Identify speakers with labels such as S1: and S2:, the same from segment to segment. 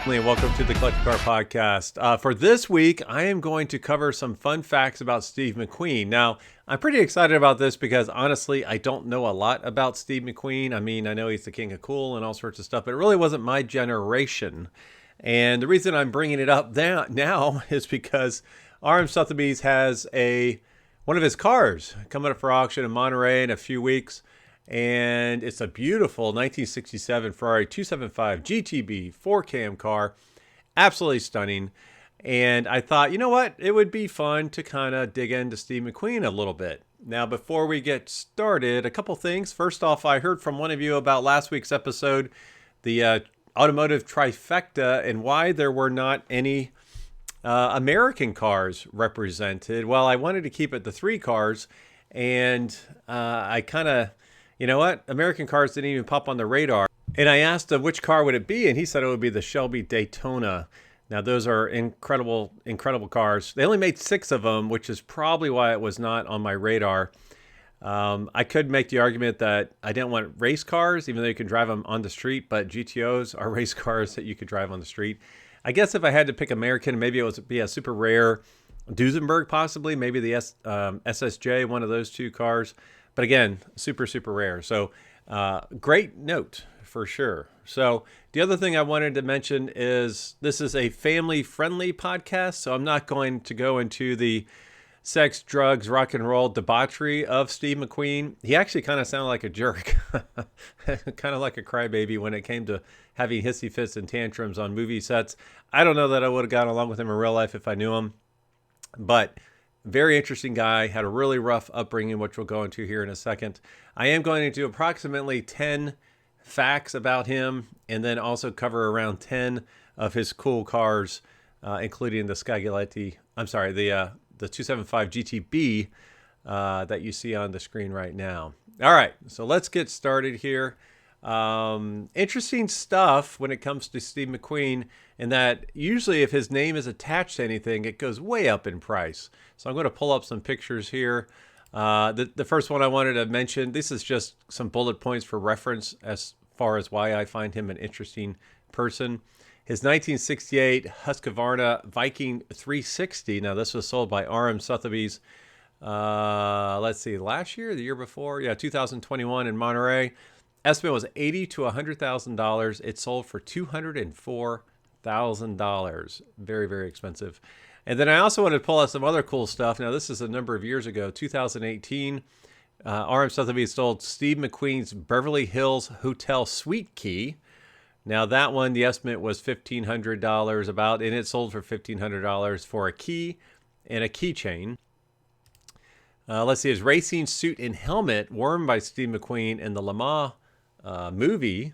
S1: Stanley, and welcome to the Classiccars podcast. For this week, I am going to cover some fun facts about Steve McQueen. Now, I'm pretty excited about this because, honestly, I don't know a lot about Steve McQueen. I mean, I know he's the king of cool and all sorts of stuff, but it really wasn't my generation. And the reason I'm bringing it up now is because RM Sotheby's has one of his cars coming up for auction in Monterey in a few weeks. And it's a beautiful 1967 Ferrari 275 GTB 4-cam car. Absolutely stunning. And I thought, you know what? It would be fun to kind of dig into Steve McQueen a little bit. Now, before we get started, a couple things. First off, I heard from one of you about last week's episode, the Automotive Trifecta, and why there were not any American cars represented. Well, I wanted to keep it to 3 cars, and I kind of... You know what? American cars didn't even pop on the radar. And I asked him which car would it be, and he said it would be the Shelby Daytona. Now, those are incredible, incredible cars. They only made 6 of them, which is probably why it was not on my radar. I could make the argument that I didn't want race cars, even though you can drive them on the street, but GTOs are race cars that you could drive on the street. I guess if I had to pick American, maybe it would be a super rare Duesenberg, possibly, maybe the SSJ, one of those 2 cars. But again, super, super rare. So great note for sure. So the other thing I wanted to mention is this is a family-friendly podcast. So I'm not going to go into the sex, drugs, rock and roll debauchery of Steve McQueen. He actually kind of sounded like a jerk, kind of like a crybaby when it came to having hissy fits and tantrums on movie sets. I don't know that I would have gotten along with him in real life if I knew him, but very interesting guy, had a really rough upbringing, which we'll go into here in a second. I am going to do approximately 10 facts about him and then also cover around 10 of his cool cars, including the the 275 GTB that you see on the screen right now. All right, so let's get started here. Interesting stuff when it comes to Steve McQueen, in that usually if his name is attached to anything, it goes way up in price. So I'm going to pull up some pictures here. The first one I wanted to mention, this is just some bullet points for reference as far as why I find him an interesting person. His 1968 Husqvarna Viking 360. Now this was sold by RM Sotheby's, let's see, last year, the year before? Yeah, 2021 in Monterey. Estimate was $80,000 to $100,000. It sold for $204,000. Very, very expensive. And then I also wanted to pull out some other cool stuff. Now, this is a number of years ago, 2018. RM Sotheby sold Steve McQueen's Beverly Hills Hotel Suite Key. Now, that one, the estimate was $1,500 about, and it sold for $1,500 for a key and a keychain. Let's see, his racing suit and helmet worn by Steve McQueen in the Le Mans movie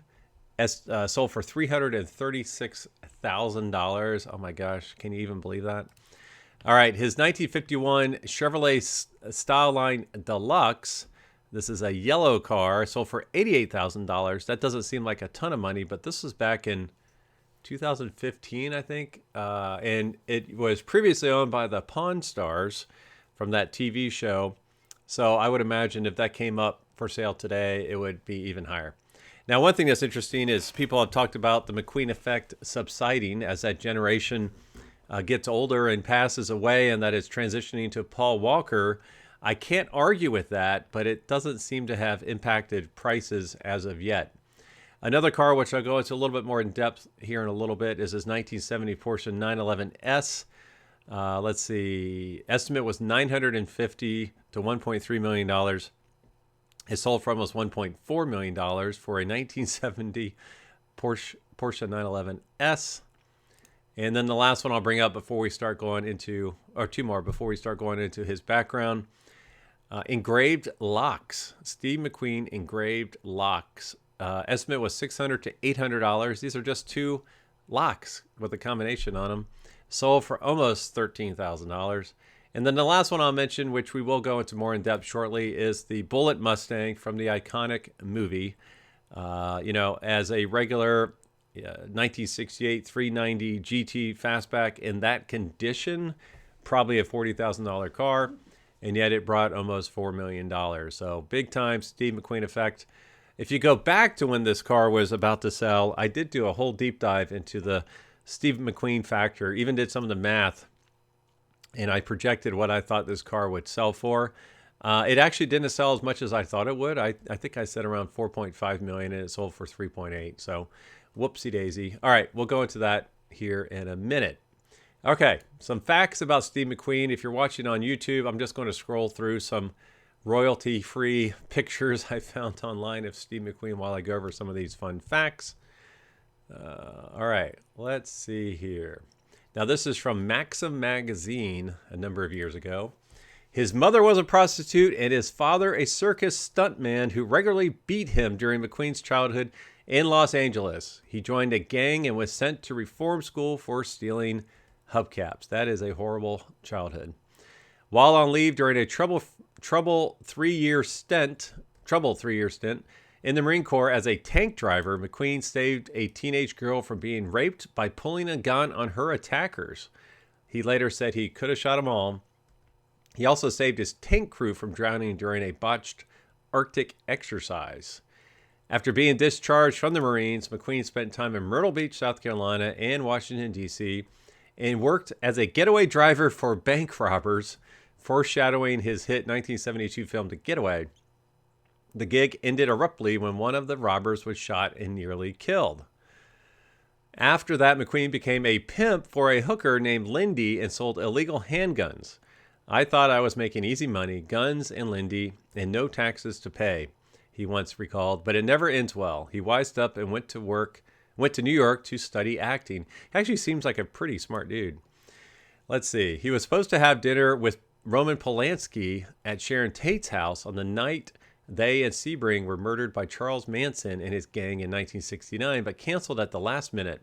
S1: sold for $336,000. Oh my gosh, can you even believe that? All right, his 1951 Chevrolet Styleline Deluxe. This is a yellow car, sold for $88,000. That doesn't seem like a ton of money, but this was back in 2015, I think. And it was previously owned by the Pawn Stars from that TV show. So I would imagine if that came up for sale today, it would be even higher. Now, one thing that's interesting is people have talked about the McQueen effect subsiding as that generation gets older and passes away, and that is transitioning to Paul Walker. I can't argue with that, but it doesn't seem to have impacted prices as of yet. Another car, which I'll go into a little bit more in depth here in a little bit, is his 1970 Porsche 911S. Let's see, estimate was $950,000 to $1.3 million. It sold for almost $1.4 million for a 1970 Porsche 911S. And then the last one I'll bring up before we start going into, or 2 more before we start going into his background. Engraved locks. Steve McQueen engraved locks. Estimate was $600 to $800. These are just 2 locks with a combination on them. Sold for almost $13,000. And then the last one I'll mention, which we will go into more in depth shortly, is the Bullitt Mustang from the iconic movie. As a regular 1968 390 GT fastback in that condition, probably a $40,000 car, and yet it brought almost $4 million. So big time Steve McQueen effect. If you go back to when this car was about to sell, I did do a whole deep dive into the Steve McQueen factor. Even did some of the math, and I projected what I thought this car would sell for. It actually didn't sell as much as I thought it would. I think I said around 4.5 million, and it sold for 3.8. So, whoopsie daisy. All right, we'll go into that here in a minute. Okay, some facts about Steve McQueen. If you're watching on YouTube, I'm just going to scroll through some royalty-free pictures I found online of Steve McQueen while I go over some of these fun facts. All right, let's see here. Now, this is from Maxim magazine a number of years ago. His mother was a prostitute and his father a circus stuntman who regularly beat him during McQueen's childhood in Los Angeles. He joined a gang and was sent to reform school for stealing hubcaps. That is a horrible childhood. While on leave during a troubled three-year stint in the Marine Corps as a tank driver, McQueen saved a teenage girl from being raped by pulling a gun on her attackers. He later said he could have shot them all. He also saved his tank crew from drowning during a botched Arctic exercise. After being discharged from the Marines, McQueen spent time in Myrtle Beach, South Carolina, and Washington, D.C., and worked as a getaway driver for bank robbers, foreshadowing his hit 1972 film The Getaway. The gig ended abruptly when one of the robbers was shot and nearly killed. After that, McQueen became a pimp for a hooker named Lindy and sold illegal handguns. I thought I was making easy money, guns and Lindy, and no taxes to pay, he once recalled, but it never ends well. He wised up and went to New York to study acting. He actually seems like a pretty smart dude. Let's see. He was supposed to have dinner with Roman Polanski at Sharon Tate's house on the night they and Sebring were murdered by Charles Manson and his gang in 1969, but canceled at the last minute.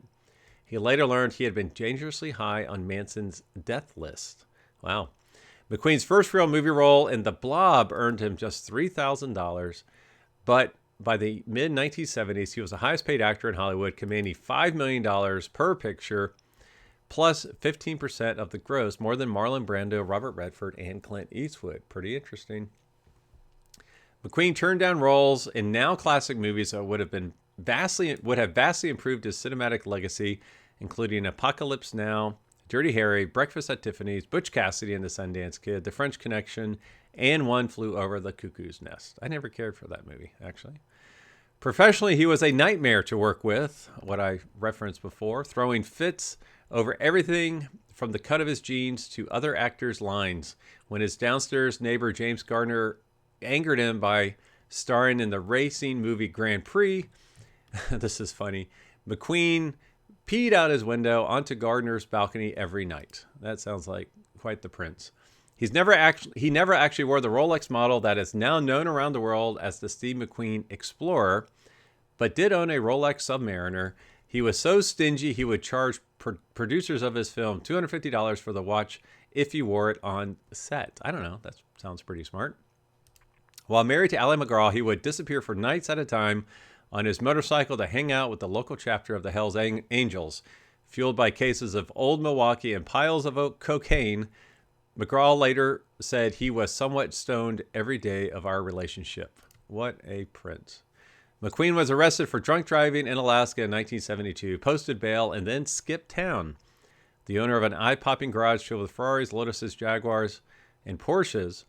S1: He later learned he had been dangerously high on Manson's death list. Wow. McQueen's first real movie role in The Blob earned him just $3,000, but by the mid-1970s, he was the highest paid actor in Hollywood, commanding $5 million per picture, plus 15% of the gross, more than Marlon Brando, Robert Redford, and Clint Eastwood. Pretty interesting. McQueen turned down roles in now classic movies that would have vastly improved his cinematic legacy, including Apocalypse Now, Dirty Harry, Breakfast at Tiffany's, Butch Cassidy and the Sundance Kid, The French Connection, and One Flew Over the Cuckoo's Nest. I never cared for that movie, actually. Professionally, he was a nightmare to work with, what I referenced before, throwing fits over everything from the cut of his jeans to other actors' lines. When his downstairs neighbor James Gardner angered him by starring in the racing movie Grand Prix, this is funny, McQueen peed out his window onto Gardner's balcony every night. That sounds like quite the prince. He never actually wore the Rolex model that is now known around the world as the Steve McQueen Explorer, but did own a Rolex Submariner. He was so stingy he would charge producers of his film $250 for the watch if he wore it on set. I don't know. That sounds pretty smart. While married to Ally McGraw, he would disappear for nights at a time on his motorcycle to hang out with the local chapter of the Hells Angels. Fueled by cases of Old Milwaukee and piles of cocaine, McGraw later said he was somewhat stoned every day of our relationship. What a prince. McQueen was arrested for drunk driving in Alaska in 1972, posted bail, and then skipped town. The owner of an eye-popping garage filled with Ferraris, Lotuses, Jaguars, and Porsches,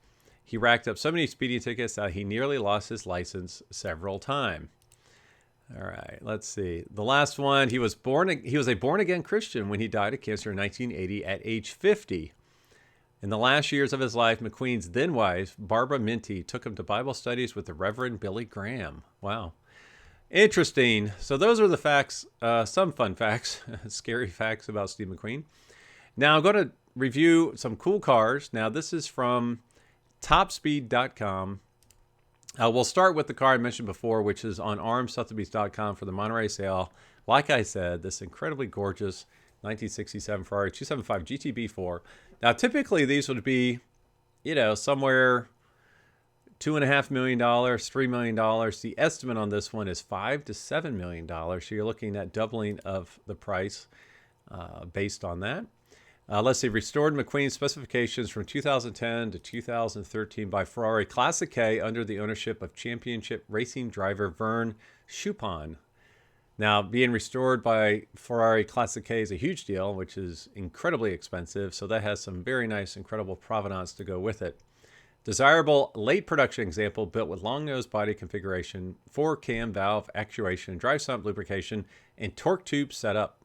S1: he racked up so many speeding tickets that he nearly lost his license several times. All right, let's see. The last one, he was a born-again Christian when he died of cancer in 1980 at age 50. In the last years of his life, McQueen's then wife, Barbara Minty, took him to Bible studies with the Reverend Billy Graham. Wow. Interesting. So those are the facts, some fun facts, scary facts about Steve McQueen. Now I'm going to review some cool cars. Now this is from topspeed.com. We'll start with the car I mentioned before, which is on rmsotheby's.com for the Monterey sale. Like I said, this incredibly gorgeous 1967 Ferrari 275 GTB4. Now, typically these would be, somewhere $2.5 million, $3 million. The estimate on this one is $5 to $7 million. So you're looking at doubling of the price based on that. Let's see, restored McQueen specifications from 2010 to 2013 by Ferrari Classic K under the ownership of championship racing driver Vern Schuppan. Now, being restored by Ferrari Classic K is a huge deal, which is incredibly expensive. So that has some very nice, incredible provenance to go with it. Desirable late production example built with long nose body configuration, 4-cam valve actuation, drive sump lubrication, and torque tube setup.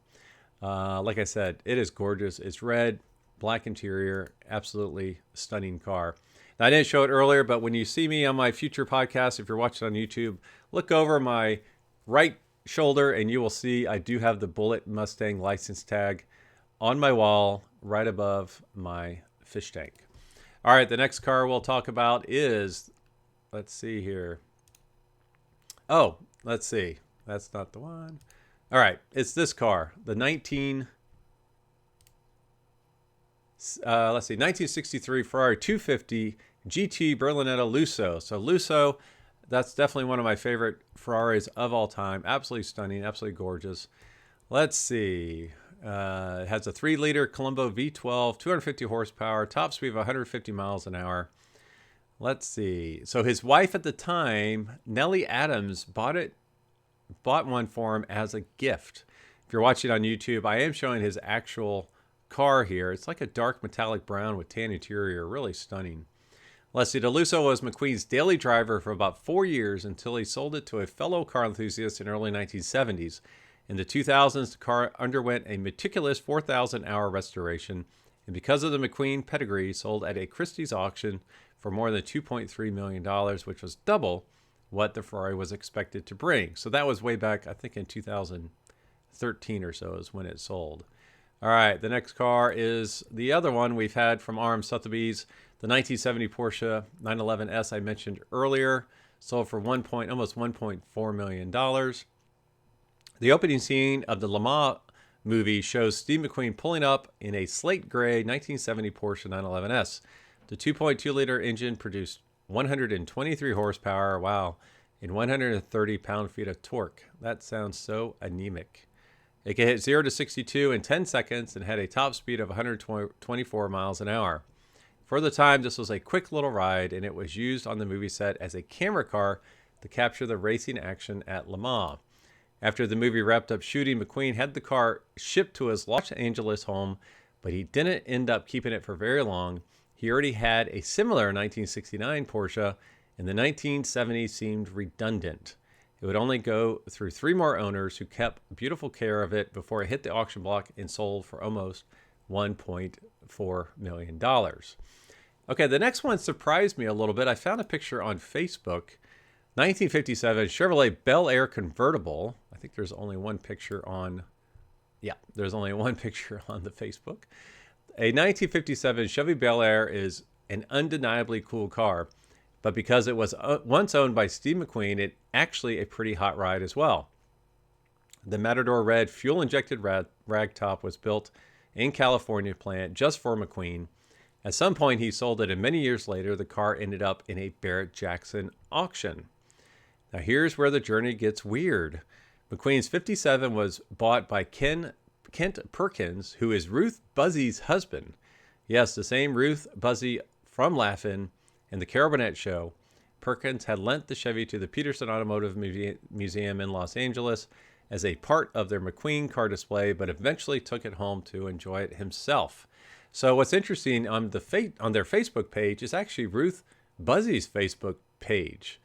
S1: Like I said, it is gorgeous. It's red, black interior, absolutely stunning car. Now, I didn't show it earlier, but when you see me on my future podcast, if you're watching on YouTube, look over my right shoulder and you will see I do have the Bullet Mustang license tag on my wall right above my fish tank. All right, the next car we'll talk about is, let's see here. Oh, let's see. That's not the one. All right, it's this car, the 1963 Ferrari 250 GT Berlinetta Luso. So Luso, that's definitely one of my favorite Ferraris of all time. Absolutely stunning, absolutely gorgeous. Let's see. It has a 3-liter Colombo V12, 250 horsepower, top speed of 150 miles an hour. Let's see. So his wife at the time, Nellie Adams, bought one for him as a gift. If you're watching on YouTube, I am showing his actual car here. It's like a dark metallic brown with tan interior, really stunning. Let's see. The Luso was McQueen's daily driver for about 4 years until he sold it to a fellow car enthusiast in early 1970s. In the 2000s, the car underwent a meticulous 4,000-hour restoration, and because of the McQueen pedigree, sold at a Christie's auction for more than $2.3 million, which was double what the Ferrari was expected to bring. So that was way back, I think, in 2013 or so is when it sold. All right, the next car is the other one we've had from RM Sotheby's, the 1970 Porsche 911S I mentioned earlier, sold for almost $1.4 million. The opening scene of the Le Mans movie shows Steve McQueen pulling up in a slate gray 1970 Porsche 911S. The 2.2-liter engine produced 123 horsepower, wow, and 130 pound-feet of torque. That sounds so anemic. It could hit 0 to 62 in 10 seconds and had a top speed of 124 miles an hour. For the time, this was a quick little ride, and it was used on the movie set as a camera car to capture the racing action at Le Mans. After the movie wrapped up shooting, McQueen had the car shipped to his Los Angeles home, but he didn't end up keeping it for very long. He already had a similar 1969 Porsche, and the 1970s seemed redundant. It would only go through 3 more owners who kept beautiful care of it before it hit the auction block and sold for almost $1.4 million. Okay, the next one surprised me a little bit. I found a picture on Facebook. 1957 Chevrolet Bel Air Convertible. I think there's only one picture on, there's only one picture on the Facebook. A 1957 Chevy Bel Air is an undeniably cool car, but because it was once owned by Steve McQueen, it's actually a pretty hot ride as well. The Matador Red fuel-injected ragtop was built in California plant just for McQueen. At some point, he sold it, and many years later, the car ended up in a Barrett-Jackson auction. Now, here's where the journey gets weird. McQueen's 57 was bought by Kent Perkins, who is Ruth Buzzy's husband. Yes, the same Ruth Buzzy from Laugh-In and the Carol Burnett Show. Perkins had lent the Chevy to the Peterson Automotive Museum in Los Angeles as a part of their McQueen car display, but eventually took it home to enjoy it himself. So what's interesting on their Facebook page is actually Ruth Buzzy's Facebook page.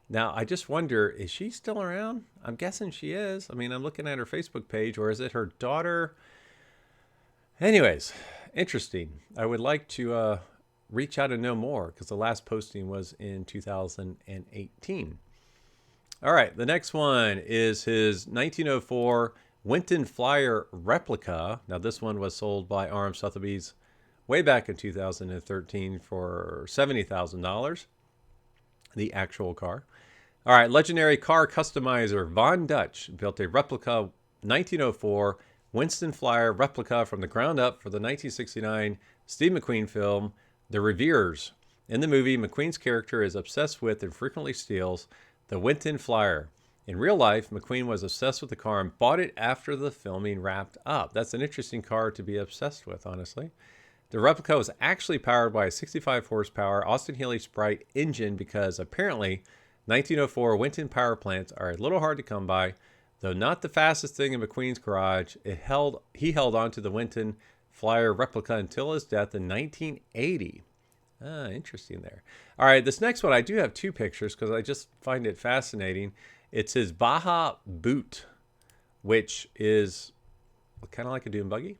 S1: Now, I just wonder, is she still around? I'm guessing she is. I mean, I'm looking at her Facebook page, or is it her daughter? Anyways, interesting. I would like to reach out and know more, because the last posting was in 2018. All right, the next one is his 1904 Winton Flyer Replica. Now, this one was sold by RM Sotheby's way back in 2013 for $70,000, the actual car. All right, legendary car customizer Von Dutch built a replica 1904 Winston Flyer replica from the ground up for the 1969 Steve McQueen film, The Reveres. In the movie, McQueen's character is obsessed with and frequently steals the Winton Flyer. In real life, McQueen was obsessed with the car and bought it after the filming wrapped up. That's an interesting car to be obsessed with, honestly. The replica was actually powered by a 65 horsepower Austin Healey Sprite engine because apparently 1904 Winton power plants are a little hard to come by, Though not the fastest thing in McQueen's garage, he held on to the Winton Flyer replica until his death in 1980. Ah, interesting there. All right, this next one, I do have two pictures because I just find it fascinating. It's his Baja Boot, which is kind of like a dune buggy.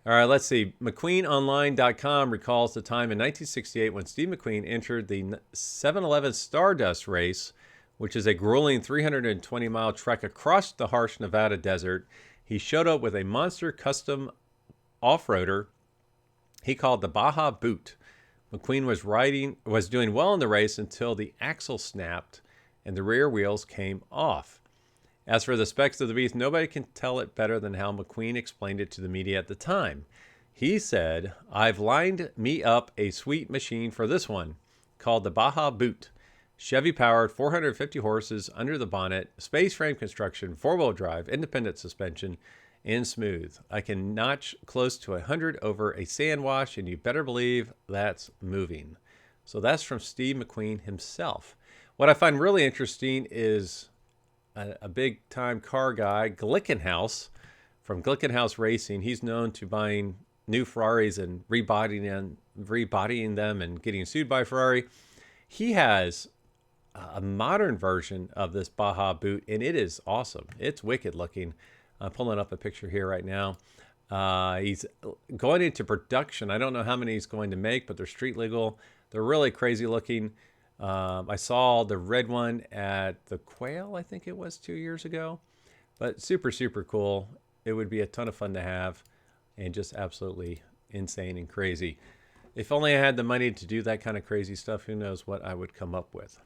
S1: All right, let's see. McQueenOnline.com recalls the time in 1968 when Steve McQueen entered the 7-Eleven Stardust race, which is a grueling 320-mile trek across the harsh Nevada desert. He showed up with a monster custom off-roader he called the Baja Boot. McQueen was doing well in the race until the axle snapped and the rear wheels came off. As for the specs of the beast, nobody can tell it better than how McQueen explained it to the media at the time. He said, "I've lined me up a sweet machine for this one, called the Baja Boot. Chevy-powered, 450 horses under the bonnet, space frame construction, four-wheel drive, independent suspension, and smooth. I can notch close to 100 over a sand wash, and you better believe that's moving." So that's from Steve McQueen himself. What I find really interesting is a big-time car guy, Glickenhaus, from Glickenhaus Racing. He's known to buying new Ferraris and rebodying them and getting sued by Ferrari. He has a modern version of this Baja Boot, and it is awesome. It's wicked looking. I'm pulling up a picture here right now. He's going into production. I don't know how many he's going to make, but they're street legal. They're really crazy looking. I saw the red one at the Quail, I think it was 2 years ago. But super, super cool. It would be a ton of fun to have and just absolutely insane and crazy. If only I had the money to do that kind of crazy stuff, who knows what I would come up with.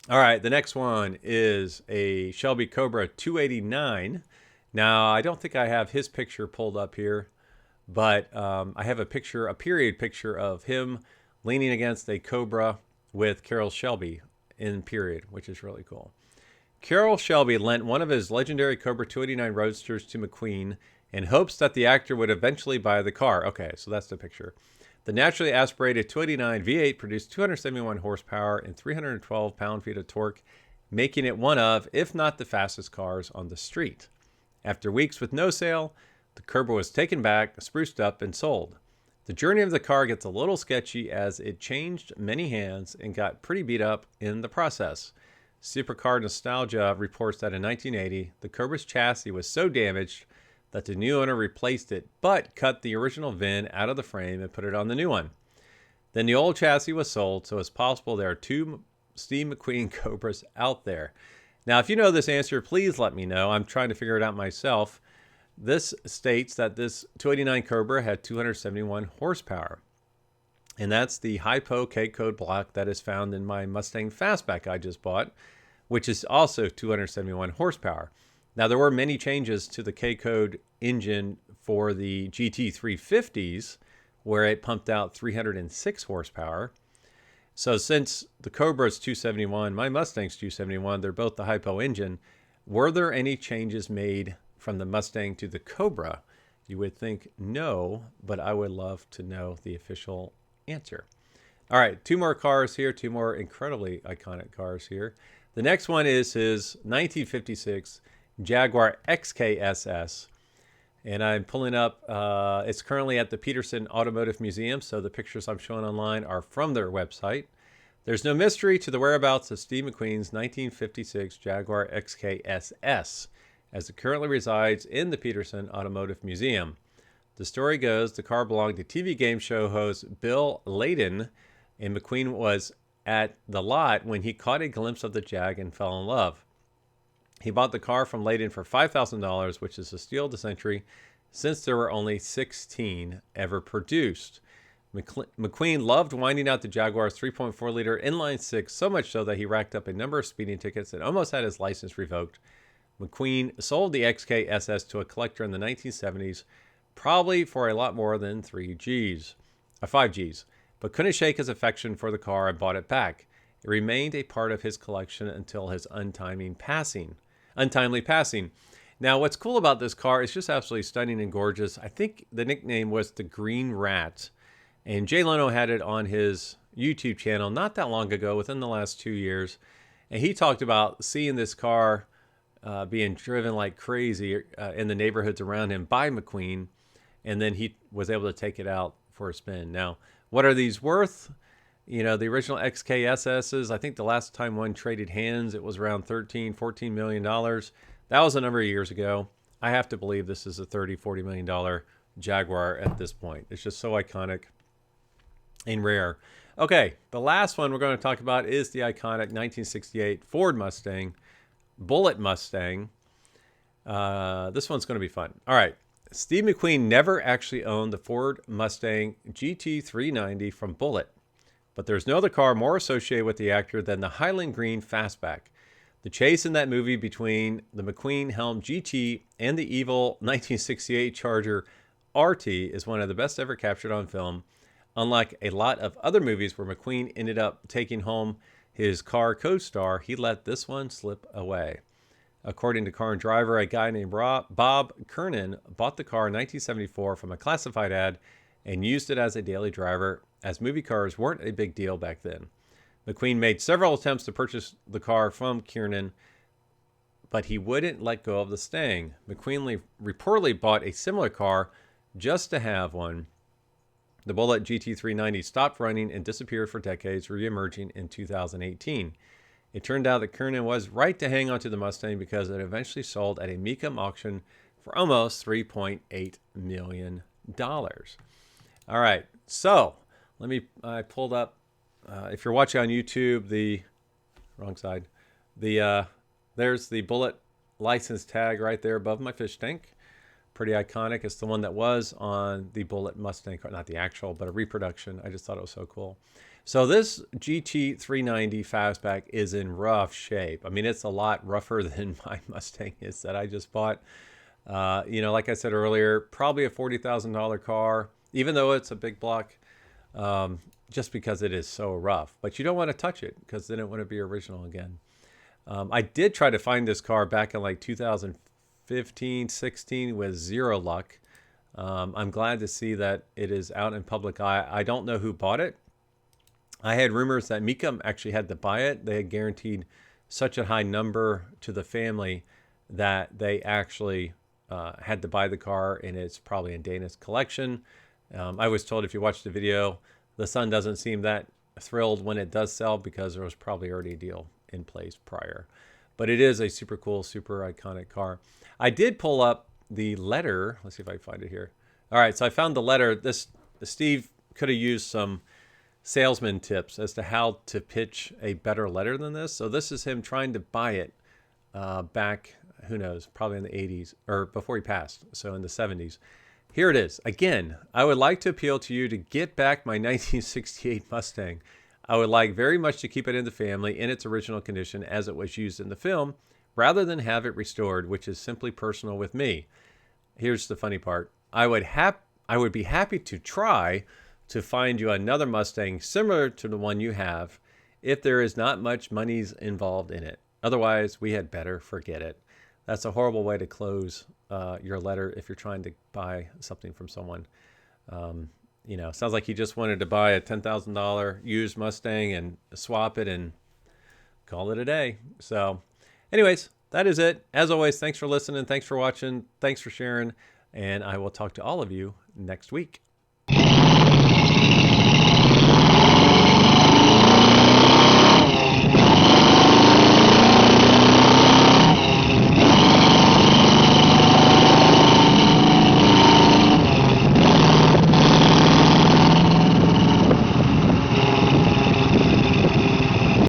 S1: All right, the next one is a Shelby Cobra 289. Now, I don't think I have his picture pulled up here, but I have a period picture of him leaning against a Cobra with Carroll Shelby in period, which is really cool. Carroll Shelby lent one of his legendary Cobra 289 Roadsters to McQueen in hopes that the actor would eventually buy the car. Okay, so that's the picture. The naturally aspirated 289 V8 produced 271 horsepower and 312 pound-feet of torque, making it one of, if not the fastest cars on the street. After weeks with no sale, the Cobra was taken back, spruced up, and sold. The journey of the car gets a little sketchy as it changed many hands and got pretty beat up in the process. Supercar Nostalgia reports that in 1980, the Cobra's chassis was so damaged that the new owner replaced it, but cut the original VIN out of the frame and put it on the new one. Then the old chassis was sold, so it's possible there are two Steve McQueen Cobras out there. Now, if you know this answer, please let me know. I'm trying to figure it out myself. This states that this 289 Cobra had 271 horsepower. And that's the Hypo K-Code block that is found in my Mustang Fastback I just bought, which is also 271 horsepower. Now, there were many changes to the K-Code engine for the GT350s, where it pumped out 306 horsepower. So since the Cobra is 271, my Mustang's 271, they're both the Hypo engine. Were there any changes made from the Mustang to the Cobra? You would think no, but I would love to know the official answer. All right, two more cars here, two more incredibly iconic cars here. The next one is his 1956 Jaguar XK SS. And I'm pulling up, it's currently at the Peterson Automotive Museum, so the pictures I'm showing online are from their website. There's no mystery to the whereabouts of Steve McQueen's 1956 Jaguar XK SS, as it currently resides in the Peterson Automotive Museum. The story goes the car belonged to TV game show host Bill Layden, and McQueen was at the lot when he caught a glimpse of the Jag and fell in love. He bought the car from Layden for $5,000, which is a steal of the century, since there were only 16 ever produced. McQueen loved winding out the Jaguar's 3.4-liter inline-six, so much so that he racked up a number of speeding tickets and almost had his license revoked. McQueen sold the XK SS to a collector in the 1970s, probably for a lot more than 5 Gs, but couldn't shake his affection for the car and bought it back. It remained a part of his collection until his untimely passing. Now, what's cool about this car is just absolutely stunning and gorgeous. I think the nickname was the Green Rat, and Jay Leno had it on his YouTube channel not that long ago, within the last 2 years, and he talked about seeing this car being driven like crazy in the neighborhoods around him by McQueen, and then he was able to take it out for a spin. Now, what are these worth? You know, the original XK SSs, I think the last time one traded hands, it was around $13-14 million. That was a number of years ago. I have to believe this is a $30-40 million Jaguar at this point. It's just so iconic and rare. Okay, the last one we're going to talk about is the iconic 1968 Ford Mustang, Bullet Mustang. This one's going to be fun. All right. Steve McQueen never actually owned the Ford Mustang GT390 from Bullet, but there's no other car more associated with the actor than the Highland Green Fastback. The chase in that movie between the McQueen Helm GT and the evil 1968 Charger RT is one of the best ever captured on film. Unlike a lot of other movies where McQueen ended up taking home his car co-star, he let this one slip away. According to Car and Driver, a guy named Bob Kernan bought the car in 1974 from a classified ad and used it as a daily driver, as movie cars weren't a big deal back then. McQueen made several attempts to purchase the car from Kernan, but he wouldn't let go of the Stang. McQueen reportedly bought a similar car just to have one. The Bullet GT390 stopped running and disappeared for decades, re-emerging in 2018. It turned out that Kernan was right to hang on to the Mustang because it eventually sold at a Mecum auction for almost $3.8 million. All right, so I pulled up, if you're watching on YouTube, there's the Bullet license tag right there above my fish tank. Pretty iconic. It's the one that was on the Bullet Mustang car, not the actual, but a reproduction. I just thought it was so cool. So this GT390 Fastback is in rough shape. I mean, it's a lot rougher than my Mustang is that I just bought. Like I said earlier, probably a $40,000 car, even though it's a big block, just because it is so rough. But you don't want to touch it because then it wouldn't be original again. I did try to find this car back in like 2015, 16 with zero luck. I'm glad to see that it is out in public eye. I don't know who bought it. I had rumors that Mecum actually had to buy it. They had guaranteed such a high number to the family that they actually had to buy the car, and it's probably in Dana's collection. I was told if you watch the video, the son doesn't seem that thrilled when it does sell because there was probably already a deal in place prior. But it is a super cool, super iconic car. I did pull up the letter. Let's see if I can find it here. All right, so I found the letter. Steve could have used some salesman tips as to how to pitch a better letter than this. So this is him trying to buy it back, who knows, probably in the 80s or before he passed, so in the 70s. Here it is. Again, I would like to appeal to you to get back my 1968 Mustang. I would like very much to keep it in the family in its original condition as it was used in the film, rather than have it restored, which is simply personal with me. Here's the funny part. I would be happy to try to find you another Mustang similar to the one you have if there is not much money's involved in it. Otherwise, we had better forget it. That's a horrible way to close your letter if you're trying to buy something from someone. Sounds like he just wanted to buy a $10,000 used Mustang and swap it and call it a day. So anyways, that is it. As always, thanks for listening. Thanks for watching. Thanks for sharing. And I will talk to all of you next week.